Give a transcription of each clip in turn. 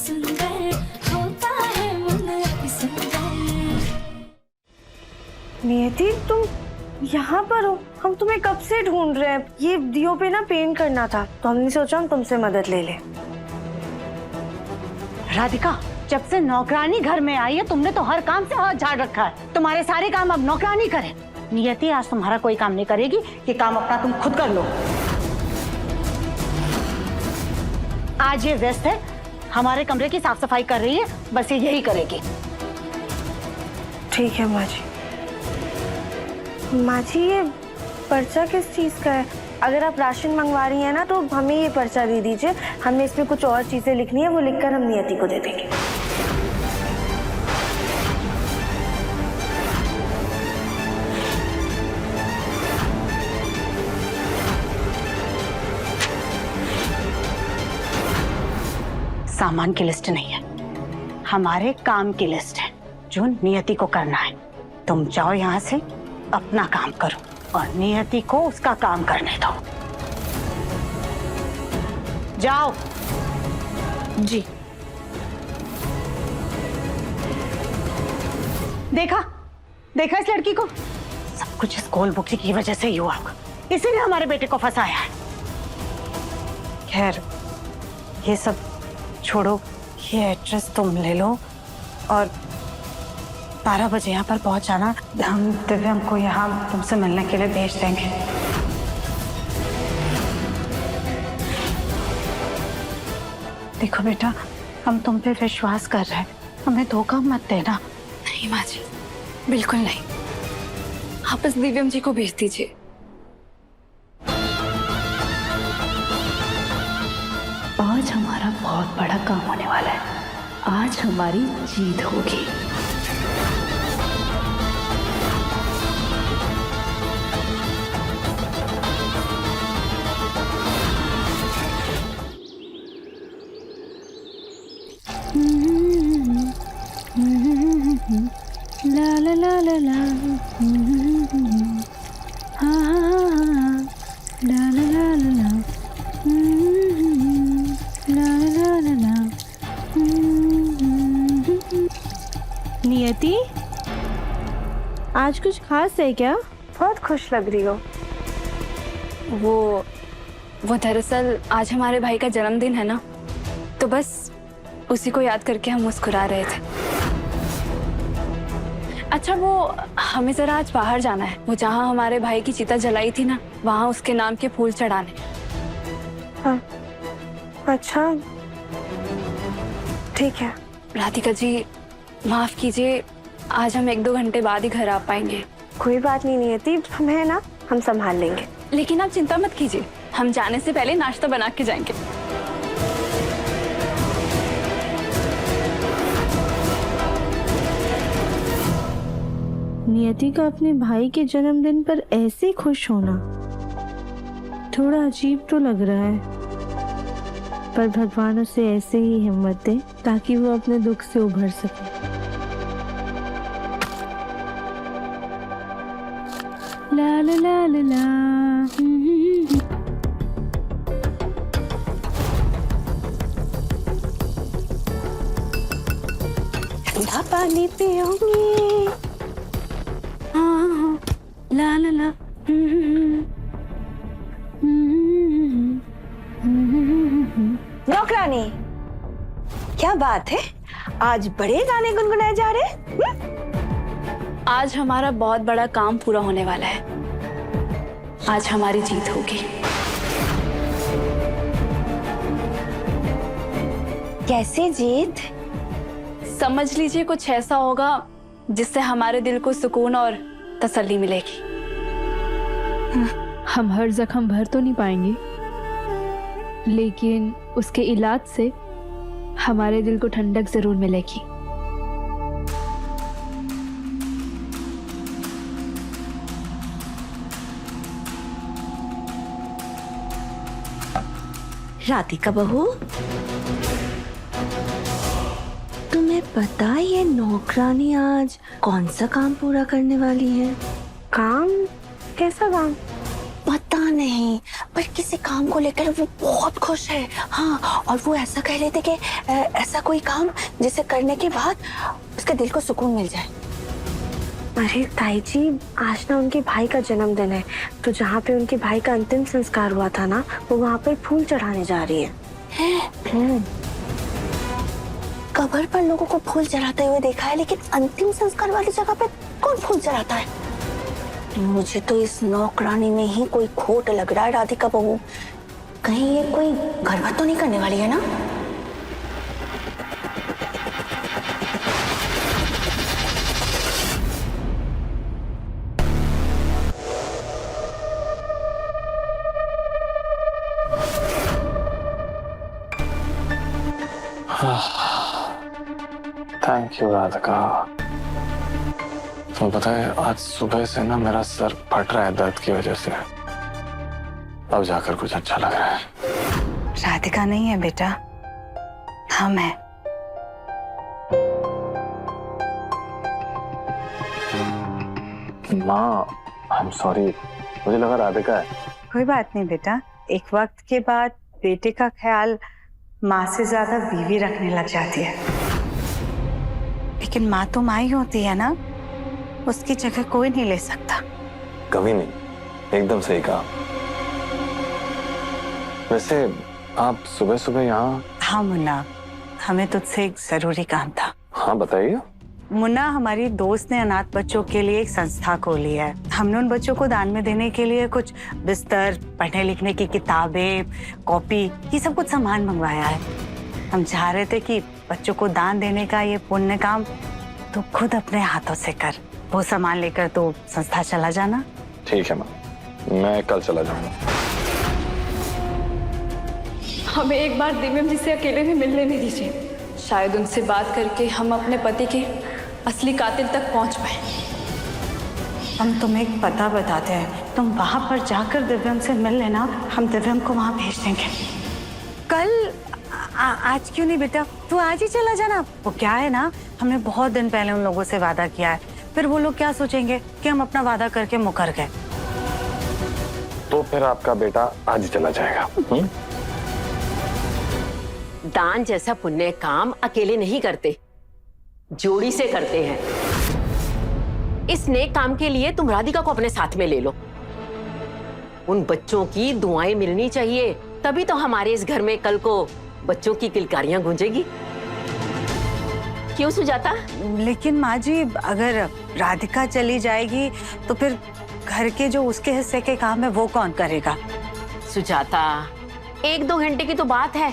सुंदर होता है मन अति सुंदर। नियति, तुम यहाँ पर हो? हम तुम्हें कब से ढूंढ रहे हैं। ये दियो पे ना पेंट करना था तो हमने सोचा हम तुमसे मदद ले ले। राधिका, जब से नौकरानी घर में आई है तुमने तो हर काम से हाथ झाड़ रखा है। तुम्हारे सारे काम अब नौकरानी करे। नियति, आज तुम्हारा कोई काम नहीं करेगी, ये काम अपना तुम खुद कर लो। आज ये व्यस्त है, हमारे कमरे की साफ सफाई कर रही है, बस ये यही करेगी। ठीक है माँ जी। माँ जी, ये पर्चा किस चीज का है? अगर आप राशन मंगवा रही हैं ना तो हमें ये पर्चा दे दीजिए। हमें इसमें कुछ और चीजें लिखनी है, वो लिखकर हम नियति को दे देंगे। सामान की लिस्ट नहीं है, हमारे काम की लिस्ट है जो नियति को करना है। तुम जाओ यहाँ से, अपना काम करो और नियति को उसका काम करने दो। जाओ। जी। देखा देखा इस लड़की को? सब कुछ इस गोल बुकी की वजह से ही हुआ होगा, इसीलिए हमारे बेटे को फंसाया है। खैर, ये सब छोड़ो, ये एड्रेस तुम ले लो और 12 बजे यहाँ पर पहुंच जाना। हम दिव्यम को यहाँ तुमसे मिलने के लिए भेज देंगे। देखो बेटा, हम तुम पे विश्वास कर रहे हैं, हमें धोखा मत देना। नहीं माँ जी, बिल्कुल नहीं। आप बस दिव्यम जी को भेज दीजिए। आज हमारा बहुत बड़ा काम होने वाला है। आज हमारी जीत होगी। ला ला ला ला ला, हाँ, ला ला ला ला ला, ला ला ला ला। नियति, आज कुछ खास है क्या? बहुत खुश लग रही हो। वो दरअसल आज हमारे भाई का जन्मदिन है ना, तो बस उसी को याद करके हम मुस्कुरा रहे थे। अच्छा, वो हमें जरा आज बाहर जाना है। वो जहाँ हमारे भाई की चिता जलाई थी ना, वहाँ उसके नाम के फूल चढ़ाने। हाँ, अच्छा ठीक है। राधिका जी, माफ कीजिए, आज हम 1-2 घंटे बाद ही घर आ पाएंगे। कोई बात नहीं नियति, हम है ना, हम संभाल लेंगे। लेकिन आप चिंता मत कीजिए, हम जाने से पहले नाश्ता बना के जाएंगे। नियति का अपने भाई के जन्मदिन पर ऐसे खुश होना थोड़ा अजीब तो लग रहा है, पर भगवान उसे ऐसे ही हिम्मत दे ताकि वो अपने दुख से उभर सके। ला ला ला ला ला। ठंडा पानी पियोगी, हाँ, ला ला ला। नौकरानी, क्या बात है, आज बड़े गाने गुनगुनाए जा रहे हैं? आज हमारा बहुत बड़ा काम पूरा होने वाला है। आज हमारी जीत होगी। कैसे जीत? समझ लीजिए कुछ ऐसा होगा जिससे हमारे दिल को सुकून और तसल्ली मिलेगी। हम हर जख्म भर तो नहीं पाएंगे, लेकिन उसके इलाज से हमारे दिल को ठंडक जरूर मिलेगी। राधिका बहू, तुम्हें पता है ये नौकरानी आज कौन सा काम पूरा करने वाली है? काम? कैसा काम? पता नहीं, पर किसी काम को लेकर वो बहुत खुश है। हाँ, और वो ऐसा कह रहे थे कि ऐसा कोई काम जिसे करने के बाद उसके दिल को सुकून मिल जाए। अरे ताई जी, आज ना उनके भाई का जन्मदिन है, तो जहाँ पे उनके भाई का अंतिम संस्कार हुआ था ना, वो वहाँ पर फूल चढ़ाने जा रही है। कब्र पर लोगों को फूल चढ़ाते हुए देखा है, लेकिन अंतिम संस्कार वाली जगह पे कौन फूल चढ़ाता है? मुझे तो इस नौकरानी में ही कोई खोट लग रहा है। राधिका बहू, कहीं ये कोई गड़बड़ तो नहीं करने वाली है ना? Thank you Radhika. तुम्हें पता है, आज सुबह से ना मेरा सर फट रहा है दर्द की वजह से। अब जाकर कुछ अच्छा लग रहा है। राधिका नहीं है बेटा, हम हैं। माँ, आई एम सॉरी, मुझे लगा राधिका है। कोई बात नहीं बेटा, एक वक्त के बाद बेटे का ख्याल माँ से ज्यादा बीवी रखने लग जाती है। लेकिन माँ तो माँ ही होती है ना, उसकी जगह कोई नहीं ले सकता। कभी नहीं, एकदम सही कहा। वैसे आप सुबह सुबह यहाँ? हाँ मुन्ना, हमें तुझसे एक जरूरी काम था। हाँ बताइए। मुन्ना, हमारी दोस्त ने अनाथ बच्चों के लिए एक संस्था खोली है। हमने उन बच्चों को दान में देने के लिए कुछ बिस्तर, पढ़ने लिखने की किताबें, कॉपी, ये सब कुछ सामान मंगवाया है। हम चाह रहे थे कि बच्चों को दान देने का ये पुण्य काम तो खुद अपने हाथों से कर। वो सामान लेकर तो संस्था चला जाना। ठीक है माँ, मैं कल चला जाऊंगा। हमें एक बार दिव्यम जी से अकेले भी मिलने नहीं दीजिए। शायद उनसे बात करके हम अपने पति के असली कातिल तक पहुंच पाए। हम तुम्हें एक पता बताते हैं, तुम वहां पर जाकर दिव्यम से मिल लेना। हम दिव्यम को वहां भेज देंगे। कल आज क्यों नहीं बेटा, तू आज ही चला जाना। वो क्या है ना, हमने बहुत दिन पहले उन लोगों से वादा किया है, फिर वो लोग क्या सोचेंगे कि हम अपना वादा करके मुकर गए। तो फिर आपका बेटा आज ही चला जाएगा। दान जैसा पुण्य काम अकेले नहीं करते, जोड़ी से करते हैं। इस नेक काम के लिए तुम राधिका को अपने साथ में ले लो। उन बच्चों की दुआएं मिलनी चाहिए, तभी तो हमारे इस घर में कल को बच्चों की किलकारियां गूंजेगी। क्यों सुजाता? लेकिन माँ जी, अगर राधिका चली जाएगी तो फिर घर के जो उसके हिस्से के काम है वो कौन करेगा? सुजाता, 1-2 घंटे की तो बात है,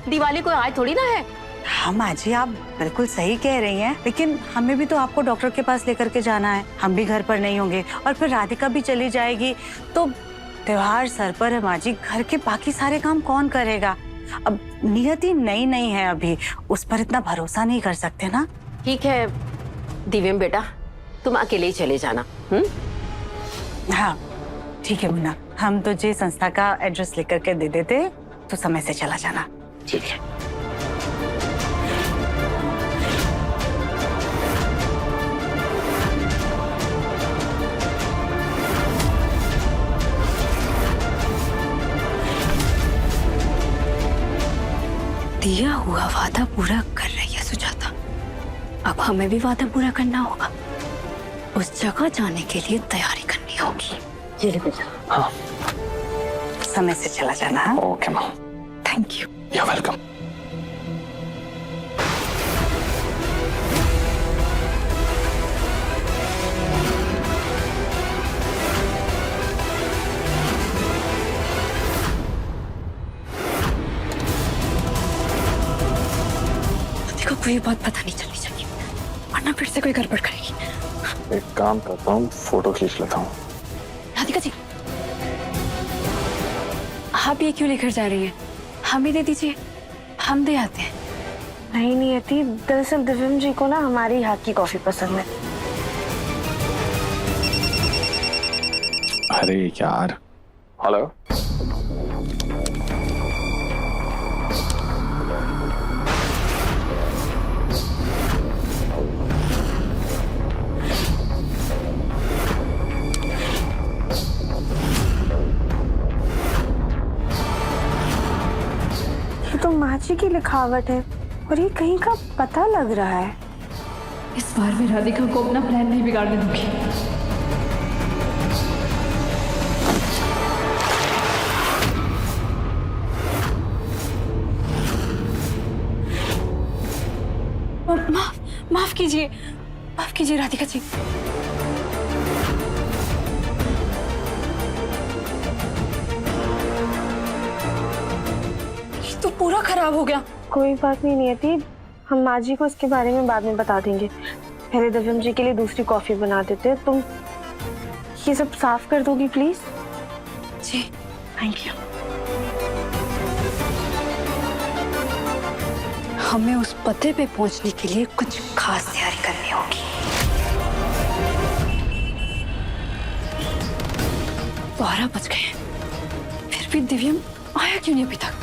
दिवाली कोई आज थोड़ी ना है। हाँ माँ जी, आप बिल्कुल सही कह रही हैं, लेकिन हमें भी तो आपको डॉक्टर के पास लेकर के जाना है। हम भी घर पर नहीं होंगे और फिर राधिका भी चली जाएगी तो त्योहार सर पर है। माँ जी, घर के बाकी सारे काम कौन करेगा? अब नियति नई नहीं है, अभी उस पर इतना भरोसा नहीं कर सकते ना। ठीक है दिव्यम बेटा, तुम अकेले ही चले जाना। हाँ ठीक है मुन्ना, हम तुझे संस्था का एड्रेस लेकर के दे देते, तो समय से चला जाना। ठीक है। दिया हुआ वादा पूरा कर रही है सुजाता। अब हमें भी वादा पूरा करना होगा। उस जगह जाने के लिए तैयारी करनी होगी। ये ले बेटा। हाँ, समय से चला जाना। हाँ? ओके माँ। Thank you. You welcome. देखो, कोई बात पता नहीं चलनी चाहिए, वरना फिर से कोई गड़बड़ करेगी। एक काम करता हूँ, फोटो खींच लेता हूँ। राधिका जी, आप ये क्यों लेकर जा रही हैं? हमें दे दीजिए, हम दे आते हैं। नहीं नियति, दरअसल दिव्यम जी को ना हमारी हाथ की कॉफी पसंद है। अरे यार। हेलो, अच्छी की लिखावट है और ये कहीं का पता लग रहा है। इस बार मैं राधिका को अपना प्लान नहीं बिगाड़ने दूंगी। माफ कीजिए राधिका जी। ये तो पूरा खराब हो गया। कोई बात नहीं नियति, हम माँ जी को इसके बारे में बाद में बता देंगे। पहले दिव्यम जी के लिए दूसरी कॉफी बना देते। तुम ये सब साफ कर दोगी प्लीज? Ji thank you. हमें उस पते पे पहुंचने के लिए कुछ खास तैयारी करनी होगी। 12 बज गए, फिर भी दिव्यम आया क्यों नहीं अभी तक?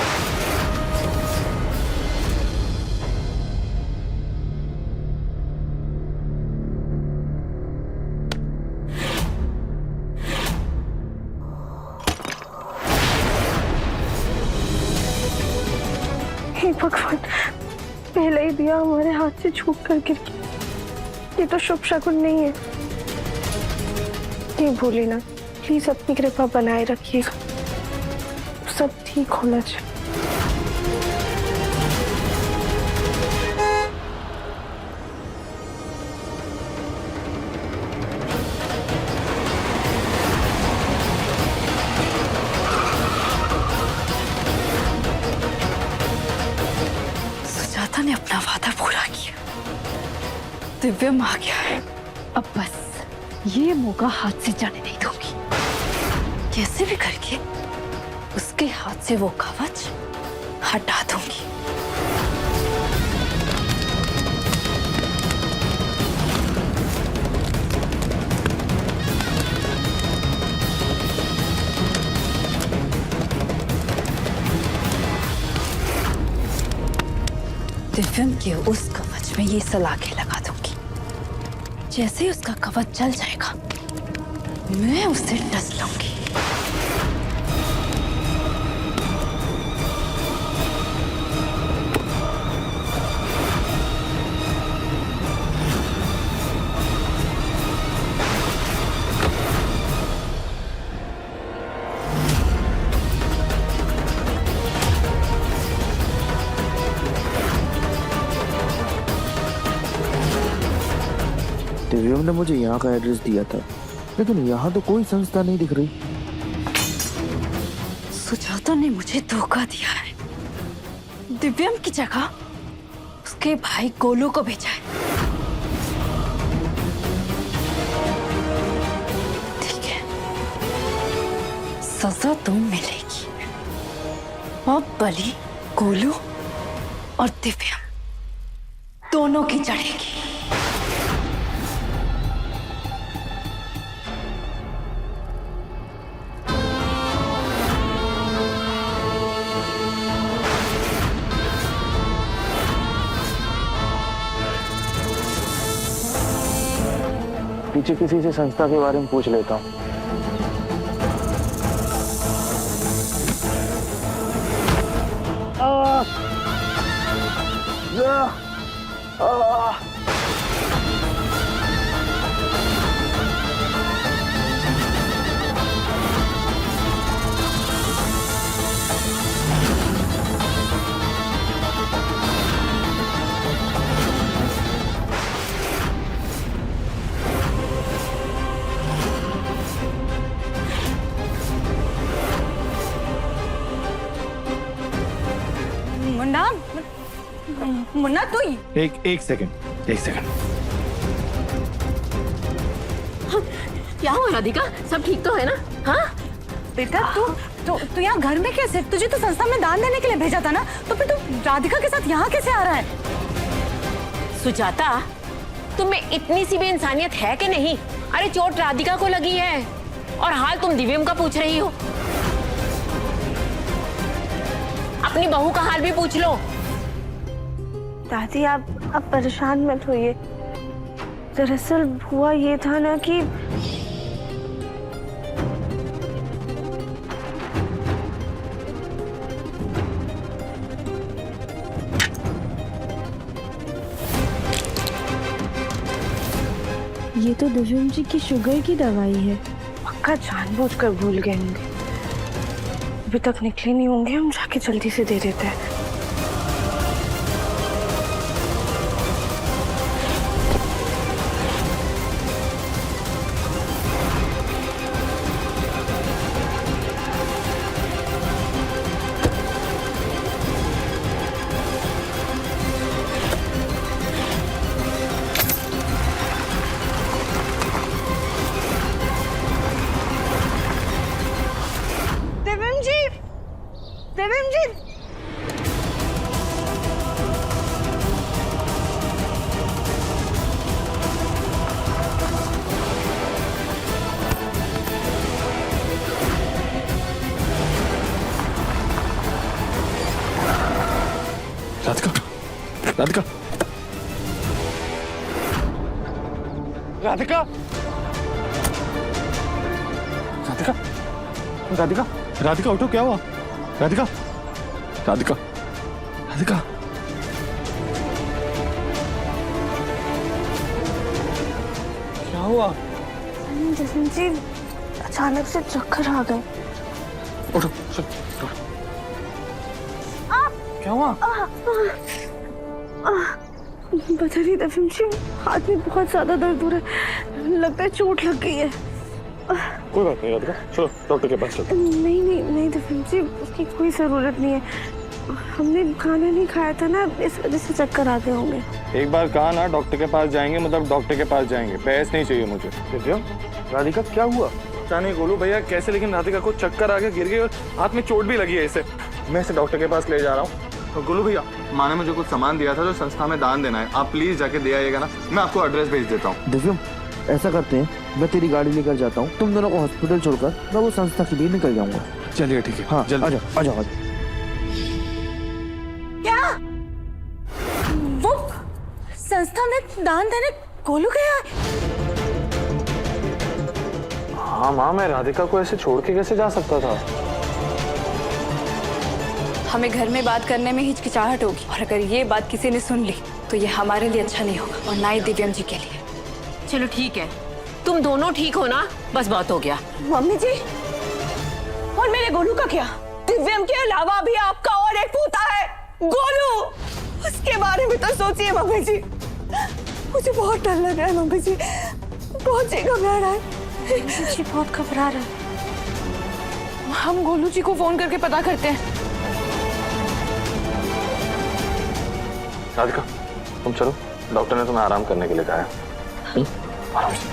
हे भगवान, पहले ही दिया हमारे हाथ से छूट कर गिर गया। ये तो शुभ शकुन नहीं है। ये भोलेनाथ प्लीज अपनी कृपा बनाए रखिएगा, सब ठीक होना चाहिए। सुजाता ने अपना वादा पूरा किया, दिव्यम आ गया है। अब बस ये मौका हाथ से जाने नहीं दूंगी। कैसे भी करके उसके हाथ से वो कवच हटा दूंगी। दिव्यम के उस कवच में ये सलाखें लगा दूंगी। जैसे ही उसका कवच जल जाएगा, मैं उसे डस लूंगी। दिव्यम ने मुझे यहाँ का एड्रेस दिया था, लेकिन यहाँ तो कोई संस्था नहीं दिख रही। सुजाता ने मुझे धोखा दिया है। दिव्यम की जगह उसके भाई गोलू को भेजा है। ठीक है, सजा तो मिलेगी। अब बलि गोलू और दिव्यम दोनों की चढ़ेगी। पीछे किसी से संस्था के बारे में पूछ लेता हूँ। मुन्ना तू एक सेकंड। क्या हुआ राधिका, सब ठीक तो है ना? हाँ बेटा, तू यहाँ घर में कैसे? तुझे तो संस्था में दान देने के लिए भेजा था ना, तो फिर तू राधिका के साथ यहाँ कैसे आ रहा है? सुजाता, तुम्हें इतनी सी भी इंसानियत है कि नहीं? अरे चोट राधिका को लगी है और हाल तुम दिव्यम का पूछ रही हो। अपनी बहू का हाल भी पूछ लो। दादी आप परेशान मत होइए। दरअसल हुआ ये था ना कि ये तो दिव्यम जी की शुगर की दवाई है। पक्का जानबूझकर भूल गए होंगे। अभी तक निकले नहीं होंगे, हम जाके जल्दी से दे देते हैं। दिव्यम जी, दिव्यम जी, राधिका, राधिका, राधिका, राधिका, राधिका, राधिका उठो, क्या हुआ? राधिका, राधिका, राधिका, क्या हुआ? दिव्यम जी अचानक से चक्कर आ गए। उठो, चल, उठो। क्या हुआ? पता नहीं दिव्यम जी, हाथ में बहुत ज्यादा दर्द हो रहा है, लगता है चोट लग गई है। कोई बात नहीं राधिका, चलो डॉक्टर के पास चलते हैं। नहीं नहीं नहीं दिव्यम जी, उसकी कोई जरूरत नहीं है। हमने खाना नहीं खाया था ना, इस वजह से चक्कर आ गए होंगे। एक बार कहा ना डॉक्टर के पास जाएंगे, मतलब डॉक्टर के पास जाएंगे, बहस नहीं चाहिए मुझे। दिव्यम, राधिका क्या हुआ? क्या नहीं गोलू भैया कैसे, लेकिन राधिका को चक्कर आ गया, गिर गई और हाथ में चोट भी लगी है इसे। मैं इसे डॉक्टर के पास ले जा रहा हूँ। तो गोलू भैया, माँ ने मुझे कुछ सामान दिया था जो संस्था में दान देना है, आप प्लीज जाके दे आइएगा ना, मैं आपको एड्रेस भेज देता हूँ। दिव्यम, ऐसा करते हैं, मैं तेरी गाड़ी लेकर जाता हूँ, तुम दोनों को हॉस्पिटल छोड़कर मैं वो संस्था के लिए निकल जाऊंगा। चलिए ठीक है, हाँ, जल्दी। आ जाओ, आ जाओ। क्या वो संस्था में दान देने गोलू गया? हाँ माँ, मैं राधिका को ऐसे छोड़ के कैसे जा सकता था? हमें घर में बात करने में हिचकिचाहट होगी, और अगर ये बात किसी ने सुन ली तो ये हमारे लिए अच्छा नहीं होगा, और ना ही दिव्यम जी के लिए। चलो ठीक है, तुम दोनों ठीक हो ना, बस बहुत हो गया। मम्मी जी, और मेरे गोलू का क्या? दिव्यम के अलावा भी आपका और एक पोता है गोलू, उसके बारे में तो सोचिए मम्मी जी। मुझे बहुत डर लग रहा है मम्मी जी, बहुत जी घबरा रहा है। जी बहुत घबरा रहा है। हम गोलू जी को फोन करके पता करते हैं। राधिका तुम चलो, डॉक्टर ने तुम्हें आराम करने के लिए कहा है। आराम से।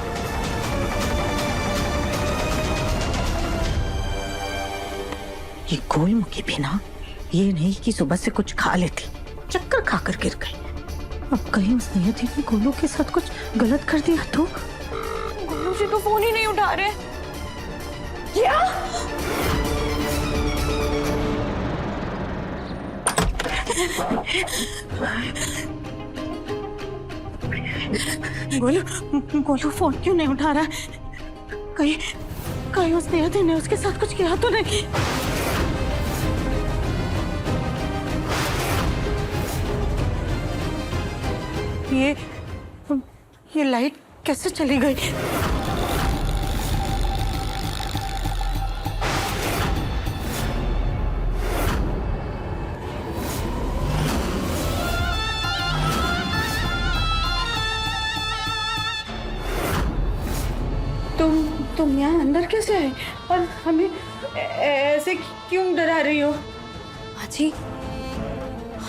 ये गोलमुखी भी ना, ये नहीं कि सुबह से कुछ खा लेती, चक्कर खाकर गिर गई। अब कहीं उस नियति ने गोलू के साथ कुछ गलत कर दिया तो? गोलू जी तो फोन ही नहीं उठा रहे। क्या? गोलू, गोलू फोन क्यों नहीं उठा रहा? कहीं कहीं उस नियति ने उसके साथ कुछ किया तो नहीं? ये लाइट कैसे चली गई? तुम यहाँ अंदर कैसे आए और हमें ऐसे क्यों डरा रही हो? जी,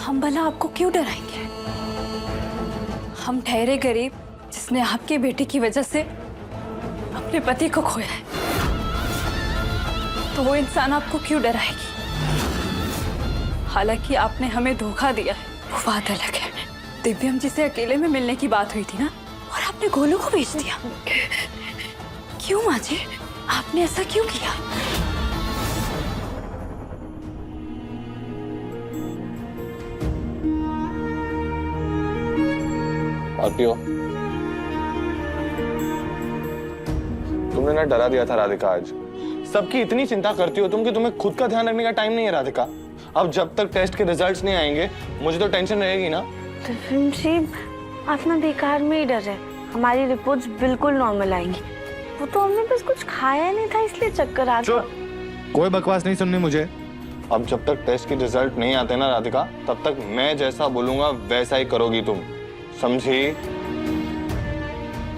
हम भला आपको क्यों डराएंगे? हम ठहरे गरीब जिसने आपके बेटे की वजह से अपने पति को खोया है, तो वो इंसान आपको क्यों डराएगी? हालांकि आपने हमें धोखा दिया है, वो बात अलग है। दिव्यम जी से अकेले में मिलने की बात हुई थी ना, और आपने गोलू को भेज दिया। क्यों माँ जी, आपने ऐसा क्यों किया? और पियो। तुमने ना डरा दिया था राधिका आज। सबकी इतनी चिंता करती हो तुम कि तुम्हें खुद का ध्यान रखने का टाइम नहीं है राधिका। अब जब तक टेस्ट के रिजल्ट्स नहीं आएंगे मुझे तो टेंशन रहेगी ना। जी आप ना बेकार में ही डर रहे। हमारी रिपोर्ट्स बिल्कुल नॉर्मल आएंगी। वो तो हमने बस कुछ खाया नहीं था इसलिए चक्कर आ गया। कोई बकवास नहीं सुननी मुझे। अब जब तक टेस्ट की रिजल्ट नहीं आते ना राधिका, तब तक मैं जैसा बोलूंगा वैसा ही करोगी तुम, समझी?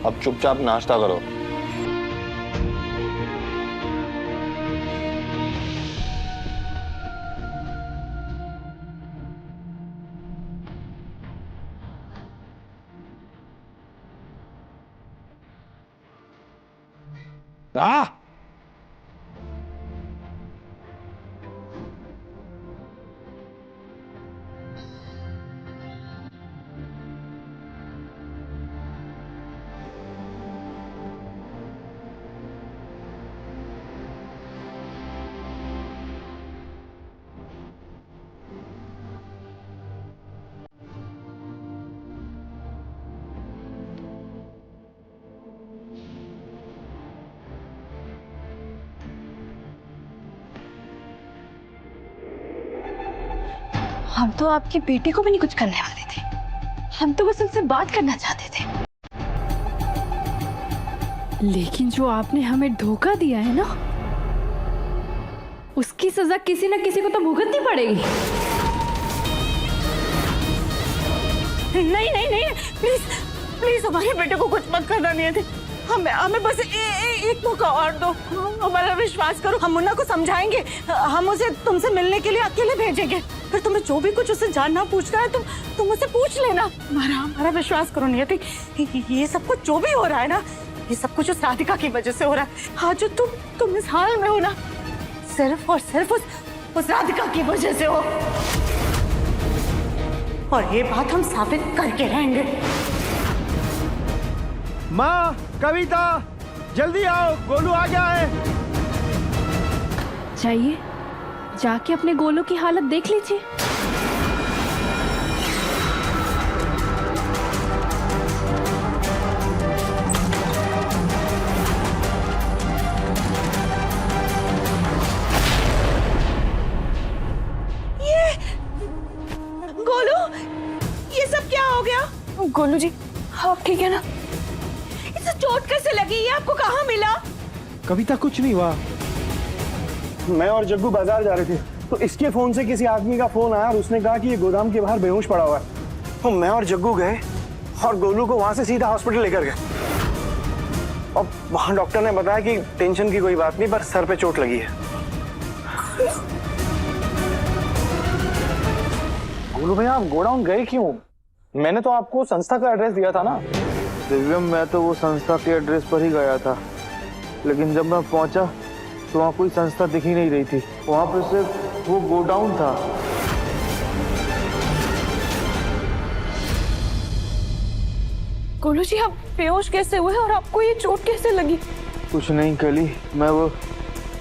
अब चुपचाप नाश्ता करो। हम तो आपकी बेटी को भी नहीं कुछ करने वाले थे, हम तो बस उनसे बात करना चाहते थे। लेकिन जो आपने हमें धोखा दिया है ना, उसकी सजा किसी न किसी को तो भुगतनी पड़ेगी। नहीं नहीं नहीं, प्लीज प्लीज हमारे बेटे को कुछ मत करना नहीं है। हमें बस एक मौका और दो, हमारा विश्वास करो। हम मुन्ना को समझाएंगे, हम उसे तुमसे मिलने के लिए अकेले भेजेंगे। फिर तुम्हें जो भी कुछ उससे जानना पूछना है तुम उससे पूछ लेना। हमारा विश्वास करो नियति, ये सब कुछ जो भी हो रहा है ना, ये सब कुछ उस राधिका की वजह से हो रहा है। आज जो तुम इस हाल में हो ना, सिर्फ और सिर्फ उस राधिका की वजह से हो, और ये बात हम साबित करके रहेंगे। माँ, कविता, जल्दी आओ, गोलू आ गया है। चाहिए जाके अपने गोलू की हालत देख लीजिए। गोलू, ये सब क्या हो गया? गोलू जी आप ठीक है ना? इसे चोट कैसे लगी? ये आपको कहाँ मिला? कविता कुछ नहीं हुआ। मैं और जग्गू बाजार जा रहे थे तो इसके फोन से किसी आदमी का फोन आया और उसने कहा कि ये गोदाम के बाहर बेहोश पड़ा हुआ है। तो मैं और जग्गू गए और गोलू को वहां से सीधा हॉस्पिटल लेकर गए। और वहां डॉक्टर ने बताया कि टेंशन की कोई बात नहीं, पर सर पे चोट लगी है। गोलू भैया, आप गोडाउन गए क्यों? मैंने तो आपको संस्था का एड्रेस दिया था ना। दिव्यम, मैं तो वो संस्था के एड्रेस पर ही गया था, लेकिन जब मैं पहुंचा तो वहाँ कोई संस्था दिख ही नहीं रही थी। वहाँ पे सिर्फ वो गोडाउन था। गोलू जी आप बेहोश कैसे हुए और आपको ये चोट कैसे लगी? कुछ नहीं कली, मैं वो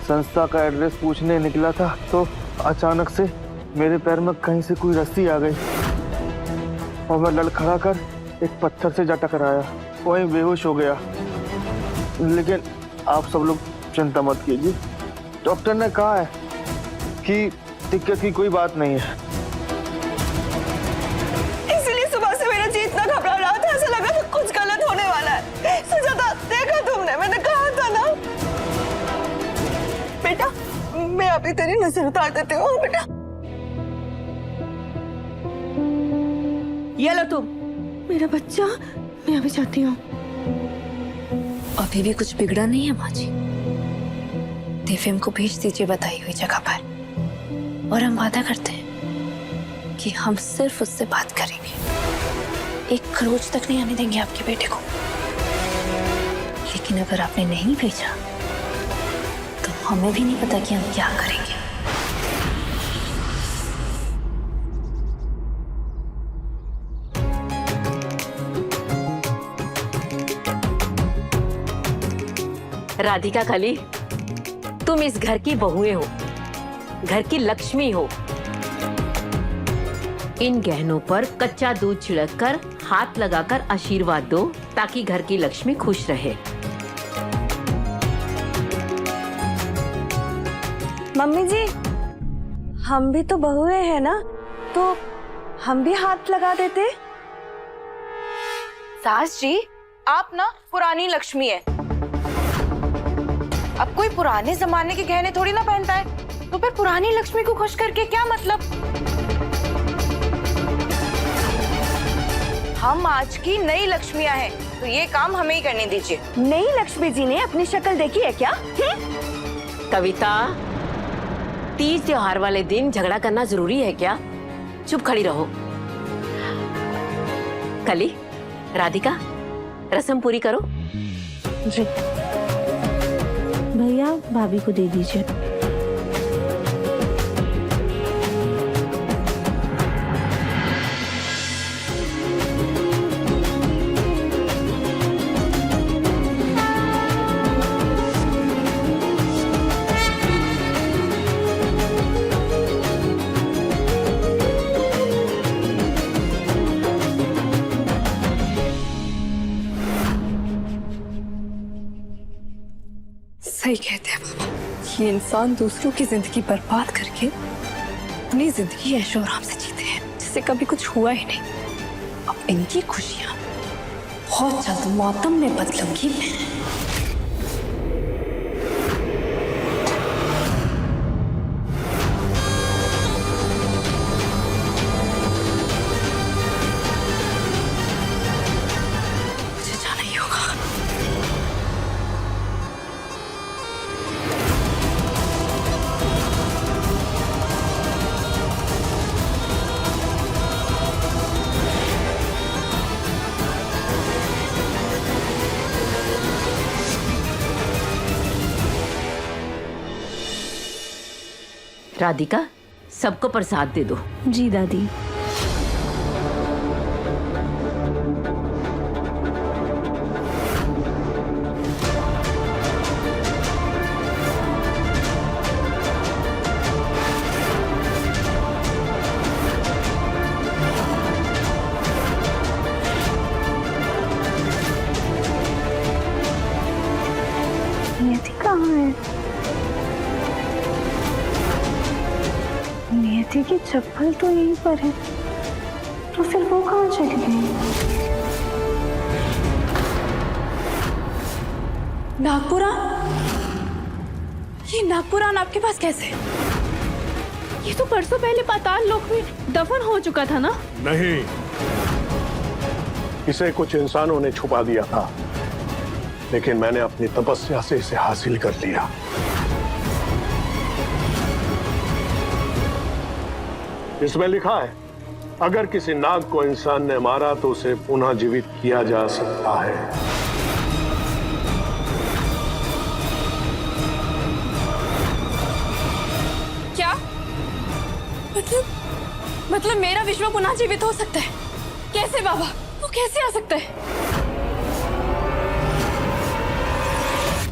संस्था का एड्रेस पूछने निकला था तो अचानक से मेरे पैर में कहीं से कोई रस्सी आ गई और मैं लड़खड़ा कर एक पत्थर से जा टकराया, वहीं बेहोश हो गया। लेकिन आप सब लोग चिंता मत कीजिए, डॉक्टर ने कहा है कि दिक्कत की कोई बात नहीं है। इसीलिए सुबह से मेरा जी इतना घबरा रहा था, ऐसा लगा था कुछ गलत होने वाला है। सुजाता, देखा तुमने, मैंने कहा था ना। बेटा, मैं अभी तेरी नजर उतार देती हूँ। बेटा, ये लो तुम। मेरा बच्चा, मैं अभी जाती हूँ। अभी भी कुछ बिगड़ा नहीं है माँ जी। दिव्यम को भेज दीजिए बताई हुई जगह पर, और हम वादा करते हैं कि हम सिर्फ उससे बात करेंगे। एक खरोच तक नहीं आने देंगे आपके बेटे को। लेकिन अगर आपने नहीं भेजा तो हमें भी नहीं पता कि हम क्या करेंगे। राधिका कली, तुम इस घर की बहुएं हो, घर की लक्ष्मी हो। इन गहनों पर कच्चा दूध छिड़ककर हाथ लगाकर आशीर्वाद दो ताकि घर की लक्ष्मी खुश रहे। मम्मी जी, हम भी तो बहुएं हैं ना, तो हम भी हाथ लगा देते। सास जी, आप ना पुरानी लक्ष्मी है। अब कोई पुराने जमाने के गहने थोड़ी ना पहनता है, तो फिर पुरानी लक्ष्मी को खुश करके क्या मतलब। हम आज की नई लक्ष्मियां हैं, तो ये काम हमें ही करने दीजिए। नई लक्ष्मी जी ने अपनी शक्ल देखी है क्या? कविता, तीज त्योहार वाले दिन झगड़ा करना जरूरी है क्या? चुप खड़ी रहो। कली, राधिका, रस्म पूरी करो। जी भैया, भाभी को दे दीजिए। सही कहते हैं बाबा, ये इंसान दूसरों की जिंदगी बर्बाद करके अपनी जिंदगी ऐशो आराम से जीते हैं, जिससे कभी कुछ हुआ ही नहीं। अब इनकी खुशियां बहुत जल्द मातम में बदलूंगी मैं। मुझे जाना ही होगा। राधिका, सबको प्रसाद दे दो। जी दादी। नियति कहाँ है? नियति की चप्पल तो यहीं पर है, तो फिर वो कहाँ चली गई? नागपुरा, ये नागपुरान आपके पास कैसे? ये तो परसों पहले पाताल लोक में दफन हो चुका था ना? नहीं, इसे कुछ इंसानों ने छुपा दिया था, लेकिन मैंने अपनी तपस्या से इसे हासिल कर लिया। इसमें लिखा है, अगर किसी नाग को इंसान ने मारा तो उसे पुनः जीवित किया जा सकता है। क्या मतलब मेरा विश्व पुनः जीवित हो सकता है? कैसे बाबा, वो कैसे आ सकता है?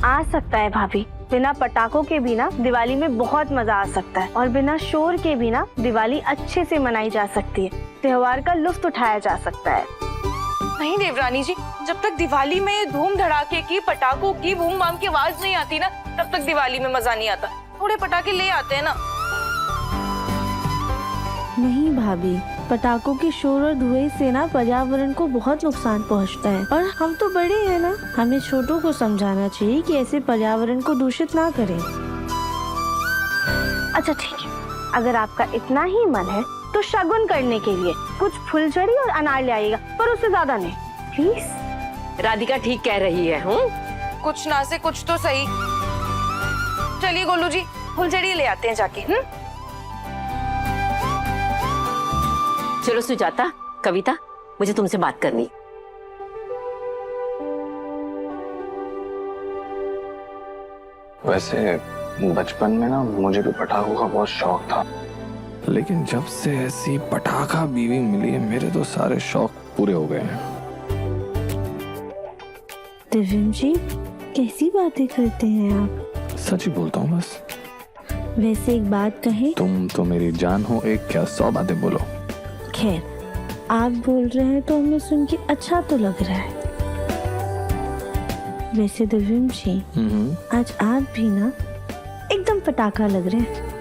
आ सकता है भाभी, बिना पटाखों के भी ना दिवाली में बहुत मजा आ सकता है, और बिना शोर के भी ना दिवाली अच्छे से मनाई जा सकती है, त्योहार का लुत्फ उठाया जा सकता है। नहीं देवरानी जी, जब तक दिवाली में धूम धड़ाके की, पटाखों की, बूम बाम की आवाज नहीं आती ना, तब तक दिवाली में मजा नहीं आता। थोड़े पटाखे ले आते हैं ना। नहीं भाभी, पटाखों के शोर और धुएं से ना पर्यावरण को बहुत नुकसान पहुंचता है, और हम तो बड़े हैं ना, हमें छोटों को समझाना चाहिए कि ऐसे पर्यावरण को दूषित ना करें। अच्छा ठीक है, अगर आपका इतना ही मन है तो शगुन करने के लिए कुछ फुलझड़ी और अनार ले आइएगा, पर उससे ज्यादा नहीं प्लीज। राधिका ठीक कह रही है। कुछ ना से कुछ तो सही। चलिए गोलू जी, फुलझड़ी ले आते हैं जाके। चलो सुजाता, कविता, मुझे तुमसे बात करनी। वैसे बचपन में ना मुझे भी पटाखों का बहुत शौक था, लेकिन जब से ऐसी पटाखा बीवी मिली है, मेरे तो सारे शौक पूरे हो गए हैं। दिव्यम जी, कैसी बातें करते हैं आप? सच ही बोलता हूँ बस। वैसे एक बात कहें, तुम तो मेरी जान हो, एक क्या 100 बातें बोलो। खैर, आप बोल रहे हैं तो हमें सुन के अच्छा तो लग रहा है। वैसे दिव्यम जी, आज आप भी ना एकदम पटाखा लग रहे हैं।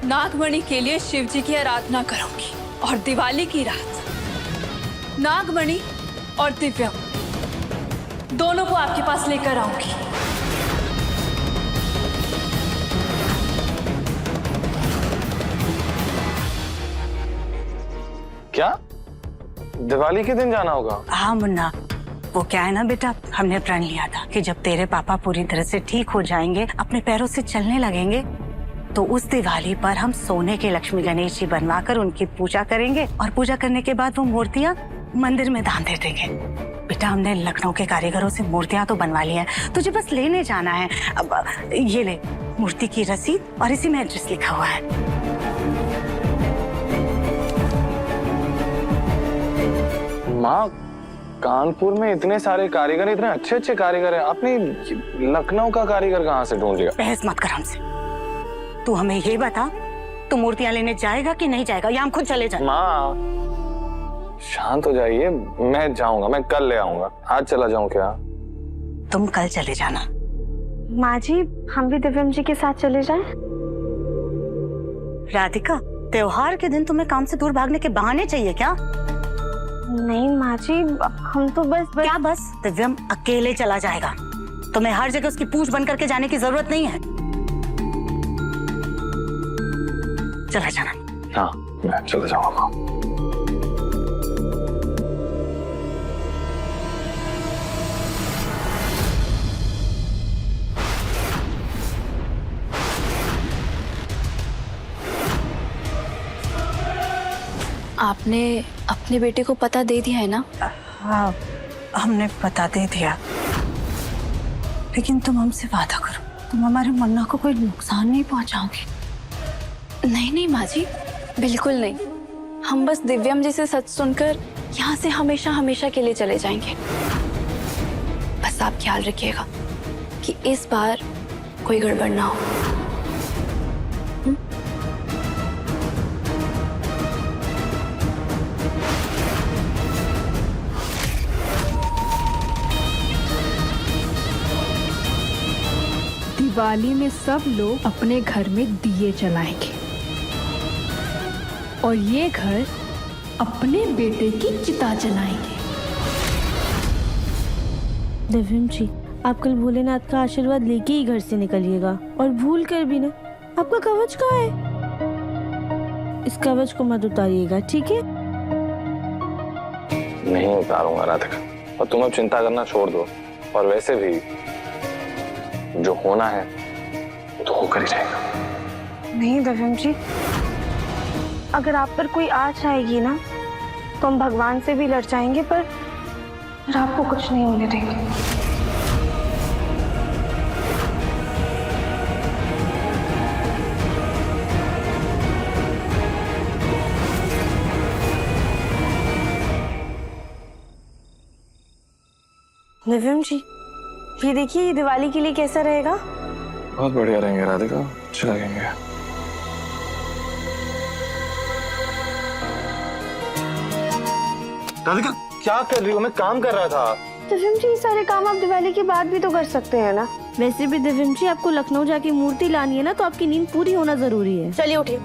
नागमणि के लिए शिव जी की आराधना करूंगी, और दिवाली की रात नागमणि और दिव्यम दोनों को आपके पास लेकर आऊंगी। क्या दिवाली के दिन जाना होगा? हाँ मुन्ना, वो क्या है ना बेटा, हमने प्रण लिया था कि जब तेरे पापा पूरी तरह से ठीक हो जाएंगे, अपने पैरों से चलने लगेंगे, तो उस दिवाली पर हम सोने के लक्ष्मी गणेश जी बनवाकर उनकी पूजा करेंगे और पूजा करने के बाद वो मूर्तियां मंदिर में दान दे देंगे। बेटा हमने लखनऊ के कारीगरों से मूर्तियां तो बनवा ली हैं, तुझे बस लेने जाना है। अब ये ले मूर्ति की रसीद और इसी में एड्रेस लिखा हुआ है। माँ, कानपुर में इतने सारे कारीगर, इतने अच्छे अच्छे कारीगर हैं, आपने लखनऊ का कारीगर कहाँ से ढूंढ लिया? बहस मत कर हमसे, तू हमें ये बता, तू मूर्तियां लेने जाएगा कि नहीं जाएगा, या हम खुद चले जाएं? माँ शांत हो जाइए, मैं जाऊंगा, मैं कल ले आऊंगा। आज चला जाऊं क्या? तुम कल चले जाना। माँ जी, हम भी दिव्यम जी के साथ चले जाएं? राधिका, त्योहार के दिन तुम्हें काम से दूर भागने के बहाने चाहिए क्या? नहीं माँ जी, हम तो बस क्या बस? दिव्यम अकेले चला जाएगा, तुम्हें हर जगह उसकी पूछ बन करके जाने की जरूरत नहीं है। चला जाना। हाँ, मैं चला जाऊंगा। आपने अपने बेटे को पता दे दिया है ना? हाँ, हमने पता दे दिया, लेकिन तुम हमसे वादा करो, तुम हमारे मुन्ना को कोई नुकसान नहीं पहुंचाओगी। नहीं नहीं माँ जी, बिल्कुल नहीं। हम बस दिव्यम जी से सच सुनकर यहाँ से हमेशा हमेशा के लिए चले जाएंगे। बस आप ख्याल रखिएगा कि इस बार कोई गड़बड़ ना हो। दिवाली में सब लोग अपने घर में दिए जलाएंगे और ये घर अपने बेटे की चिता जलाएंगे। दिव्यम जी, आप कल भोलेनाथ का आशीर्वाद लेके ही घर से निकलिएगा, और भूल कर भी ना, आपका कवच कहाँ है? इस कवच को मत उतारिएगा, ठीक है? नहीं उतारूंगा राधिका, और तुम अब चिंता करना छोड़ दो। और वैसे भी जो होना है वो तो होकर ही रहेगा। नहीं दिव्यम जी, अगर आप पर कोई आँच आएगी ना, तो हम भगवान से भी लड़ जाएंगे, पर आपको कुछ नहीं होने देंगे। दिव्यम जी, ये देखिए, ये दिवाली के लिए कैसा रहेगा? बहुत बढ़िया रहेंगे राधिका, अच्छे लगेंगे। राधिका क्या कर रही हो? मैं काम कर रहा था। दिव्यम जी, ये सारे काम आप दिवाली के बाद भी तो कर सकते हैं ना? वैसे भी दिव्यम जी, आपको लखनऊ जाके मूर्ति लानी है ना, तो आपकी नींद पूरी होना जरूरी है। चलिए उठिए,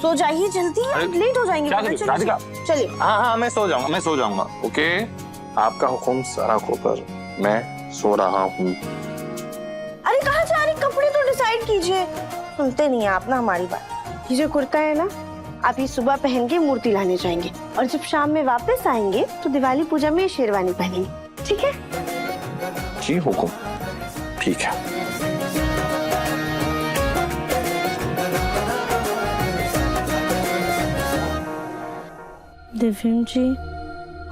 सो जाइए जल्दी, आप लेट हो जाएंगे। राधिका चलिए। हाँ, मैं सो जाऊंगा। ओके, आपका हुक्म सारा खोकर मैं सो रहा हूँ। अरे कहाँ जा रही? कपड़े तो डिसाइड कीजिए। सुनते नहीं है आप ना हमारी बात। ये जो कुर्ता है ना, आप ये सुबह पहन के मूर्ति लाने जाएंगे, और जब शाम में वापस आएंगे तो दिवाली पूजा में शेरवानी पहनेंगे, ठीक है? जी हुक्म, ठीक है। दिव्यम जी,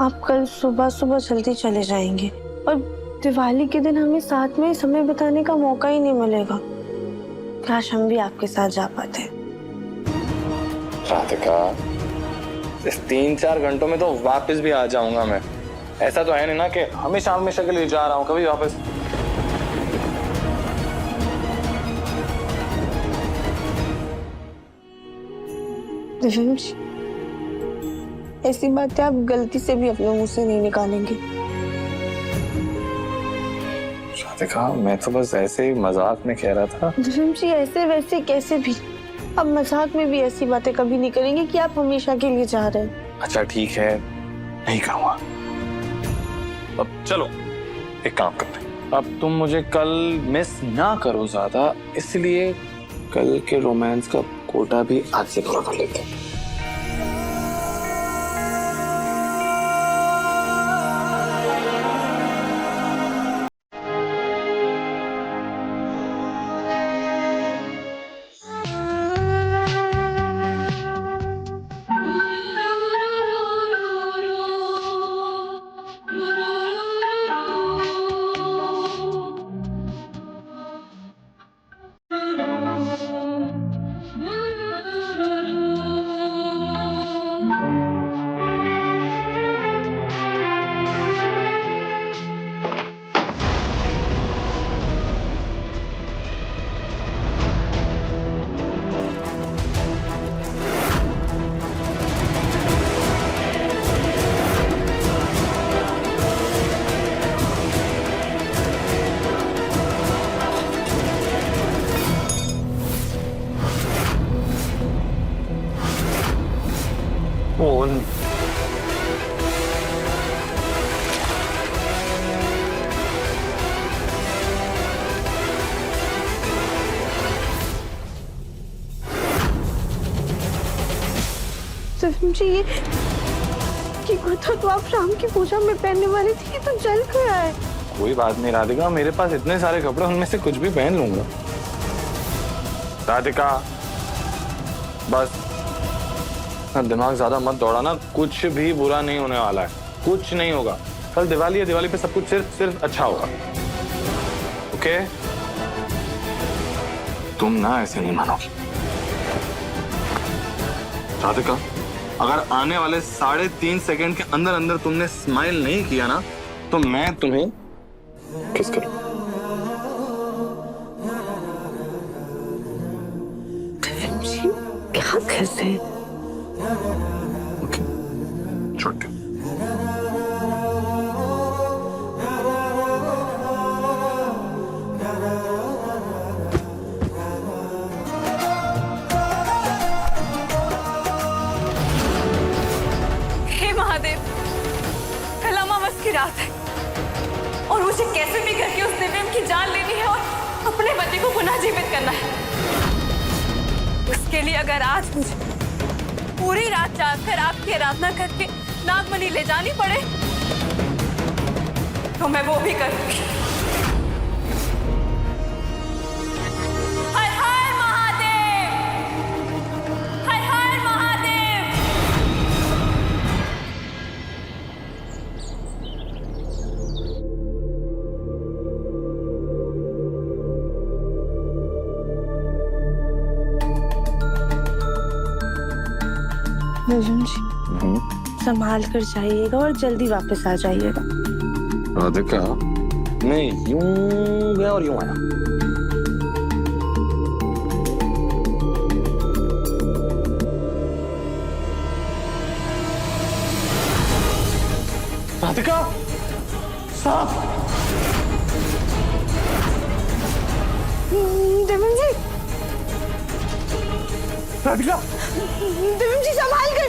आप कल सुबह सुबह जल्दी चले जाएंगे, और दिवाली के दिन हमें साथ में समय बिताने का मौका ही नहीं मिलेगा। काश हम भी आपके साथ जा पाते। राधिका, इस 3-4 घंटों में तो वापस भी आ जाऊंगा मैं। ऐसा तो है नहीं ना कि हमेशा हमेशा के लिए जा रहा हूँ, कभी वापस। दिव्यम जी, ऐसी बातें आप गलती से भी अपने मुंह से नहीं निकालेंगे। राधिका, मैं तो बस ऐसे ही मजाक में कह रहा था। दिव्यम जी, ऐसे वैसे कैसे भी अब मजाक में भी ऐसी बातें कभी नहीं करेंगे कि आप हमेशा के लिए जा रहे हैं। अच्छा ठीक है, नहीं करूँगा। अब चलो एक काम करते हैं, अब तुम मुझे कल मिस ना करो ज्यादा, इसलिए कल के रोमांस का कोटा भी आज से पूरा कर लेते हैं। मोहन, सफीम जी ये कुर्ता तो आप शाम की पूजा में पहनने वाली थी, ये तो जल गया है। कोई बात नहीं राधिका, मेरे पास इतने सारे कपड़े, उनमें से कुछ भी पहन लूंगा। राधिका बस दिमाग ज्यादा मत दौड़ाना, कुछ भी बुरा नहीं होने वाला है, कुछ नहीं होगा। कल दिवाली है, दिवाली पे सब कुछ सिर्फ अच्छा होगा। ओके? तुम ना ऐसे नहीं मानोगी राधिका। अगर आने वाले 3.5 सेकंड के अंदर अंदर तुमने स्माइल नहीं किया ना, तो मैं तुम्हें किस करूं। क्या कैसे? ओके, छोड़। हे महादेव, कल अमावस की रात है और मुझे कैसे भी करके उस दिव्यम की जान लेनी है और अपने पति को पुनः जीवित करना है। उसके लिए अगर आज मुझे पूरी रात जागकर आपकी आराधना करके नागमणि ले जानी पड़े तो मैं वो भी करूंगी। हर हर महादेव, हर हर महादेव। अर्जुन जी संभाल कर जाइएगा और जल्दी वापस आ जाइएगा। राधिका, मैं यूं गया और यूं आया। राधिका साफ। देवन जी, राधिका, देवन जी संभाल कर।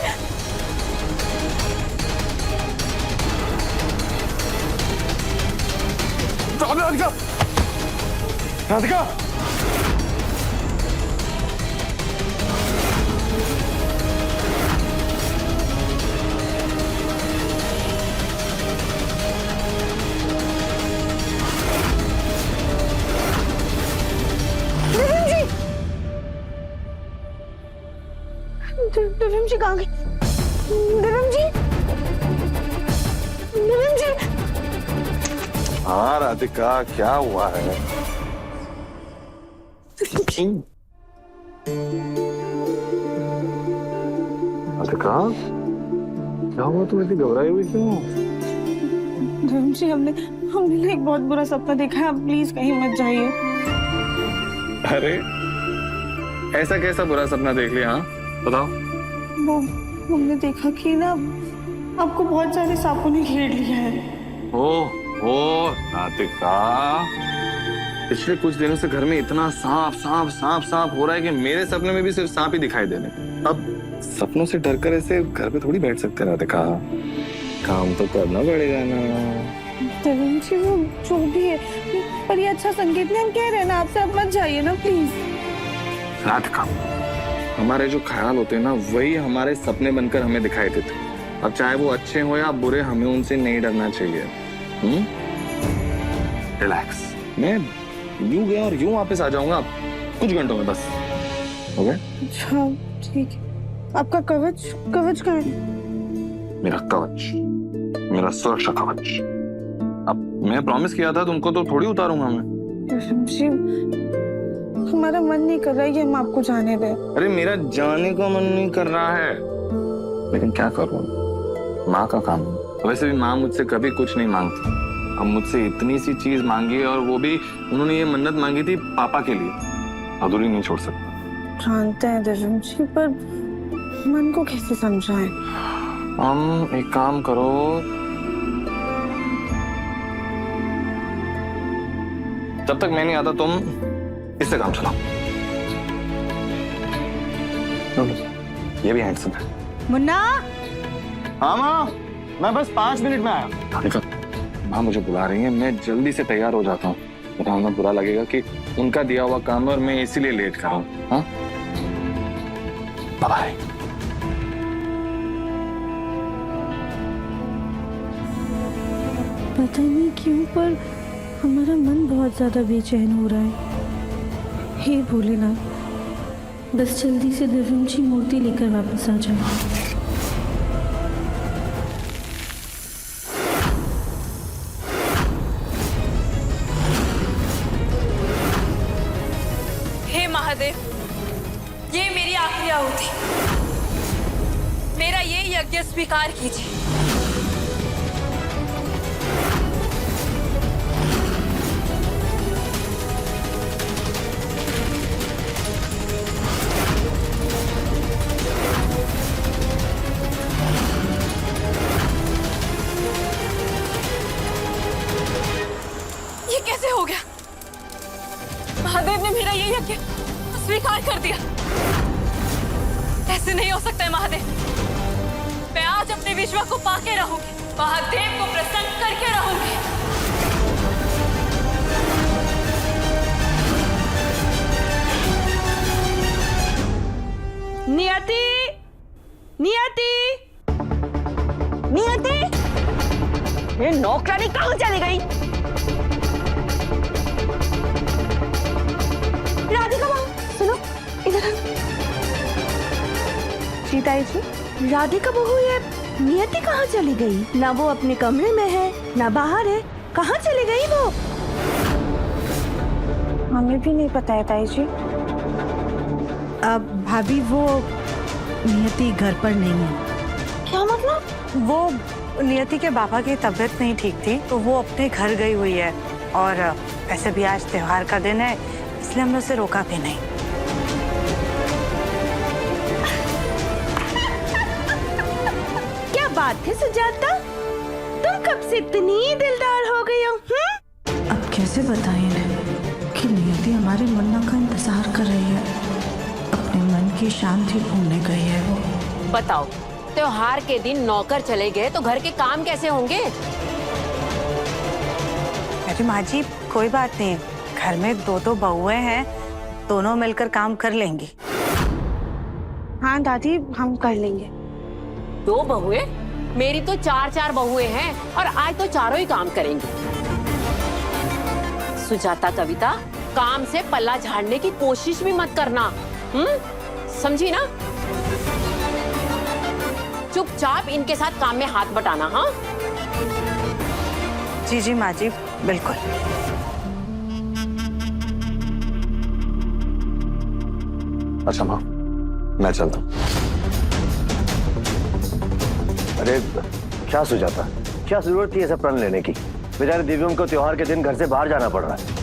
राधिका, राधिका, देवन जी कहाँ गए? देवन जी, देवन जी। हाँ राधिका, क्या हुआ है? राधिका, क्या हुआ? तुम इतनी घबराई हुई क्यों? देवन जी, हमने ना एक बहुत बुरा सपना देखा है, आप प्लीज कहीं मत जाइए। अरे ऐसा कैसा बुरा सपना देख लिया? हाँ बताओ। वो हमने देखा कि ना आपको बहुत सारे सांपों ने घेर लिया है। ओ राधिका, पिछले कुछ दिनों से घर में इतना सांप सांप सांप सांप हो रहा है कि मेरे सपने में भी सिर्फ सांप ही दिखाई दे रहे हैं। अब सपनों से डरकर ऐसे घर पे थोड़ी बैठ सकते रहते। कहा काम तो करना पड़ेगा ना। तरुण जी वो जो भी है, पर ये अच्छा संकेत नहीं, हम कह रहे हैं ना आपसे, आप मत जाइए ना प्लीज। राधिका, हमारे जो ख्याल होते हैं ना वही हमारे सपने बनकर हमें दिखाई देते। अब चाहे वो अच्छे हो या बुरे, हमें उनसे नहीं डरना चाहिए। रिलैक्स, मैं यूं गया और यूं वापस आ जाऊंगा कुछ घंटों में बस। ओके? अच्छा ठीक है। आपका कवच कहाँ है? मेरा कवच, मेरा सुरक्षा कवच। अब मैं प्रॉमिस किया था तुमको, तो थोड़ी उतारूंगा मैं। तरुण जी हमारा मन नहीं कर रहा है कि हम आपको जाने दें। अरे मेरा जाने का मन नहीं कर रहा है, लेकिन क्या करूं, माँ का काम है। वैसे भी माँ मुझसे कभी कुछ नहीं मांगती। अब मुझसे इतनी सी चीज मांगी है, और वो भी उन्होंने ये मन्नत मांगी थी पापा के लिए। अधूरी नहीं छोड़ सकता। जानते हैं तरुण जी, पर मन को कैसे समझाएं? हम एक काम करो, जब तक मैं नहीं आता तुम इससे काम चलाओ। ये भी हैंडसम है। मुन्ना, हाँ माँ, मैं बस 5 मिनट में आया। माँ मुझे बुला रही है, मैं जल्दी से तैयार हो जाता हूँ। बताओ ना, बुरा लगेगा कि उनका दिया हुआ काम है और मैं इसीलिए लेट कर रहा हूँ। हाँ, बाय। पता नहीं क्यों पर हमारा मन बहुत ज्यादा बेचैन हो रहा है। हे भोलेनाथ, बस जल्दी से दिव्यम जी मूर्ति लेकर वापस आ जाओ। हे महादेव, ये मेरी आखिरी आहुति, मेरा ये यज्ञ स्वीकार कीजिए। ये कैसे हो गया? महादेव ने मेरा ये यज्ञ स्वीकार कर दिया। ऐसे नहीं हो सकता है महादेव। मैं आज अपने विश्वा को पाके रहूंगी, महादेव को प्रसन्न करके रहूंगी। नियति, नियति, नियति, ये नौकरानी कहाँ चली गई? राधिका बहू, सुनो इधर। सीताई जी, राधिका बहू, ये नियति कहाँ चली गई? ना वो अपने कमरे में है, ना बाहर है, कहाँ चली गई वो? हमें भी नहीं पता है ताई जी। अब भाभी, वो नियति घर पर नहीं है। क्या मतलब? वो नियति के पापा की तबीयत नहीं ठीक थी, तो वो अपने घर गई हुई है। और ऐसे भी आज त्योहार का दिन है, इसलिए हमने उसे रोका भी नहीं। क्या बात है सुजाता, तुम कब से इतनी दिलदार हो गई हो? अब कैसे बताएं कि नियति हमारे मुन्ना का इंतजार कर रही है। अपने मन की शांति ढूंढने गई है वो। बताओ, त्योहार के दिन नौकर चले गए तो घर के काम कैसे होंगे? अरे माँ जी, कोई बात नहीं, घर में 2 बहुएं हैं, दोनों मिलकर काम कर लेंगी। हाँ दादी, हम कर लेंगे। 2 बहुएं? मेरी तो 4 बहुएं हैं, और आज तो चारों ही काम करेंगी। सुजाता, कविता, काम से पल्ला झाड़ने की कोशिश भी मत करना, समझी ना? चुपचाप इनके साथ काम में हाथ बटाना। हाँ जी जी माँ जी, बिल्कुल। अच्छा माँ, मैं चलता हूँ। अरे क्या सुजाता, क्या जरूरत थी ऐसा प्रण लेने की? बेचारे दिव्यम को त्योहार के दिन घर से बाहर जाना पड़ रहा है।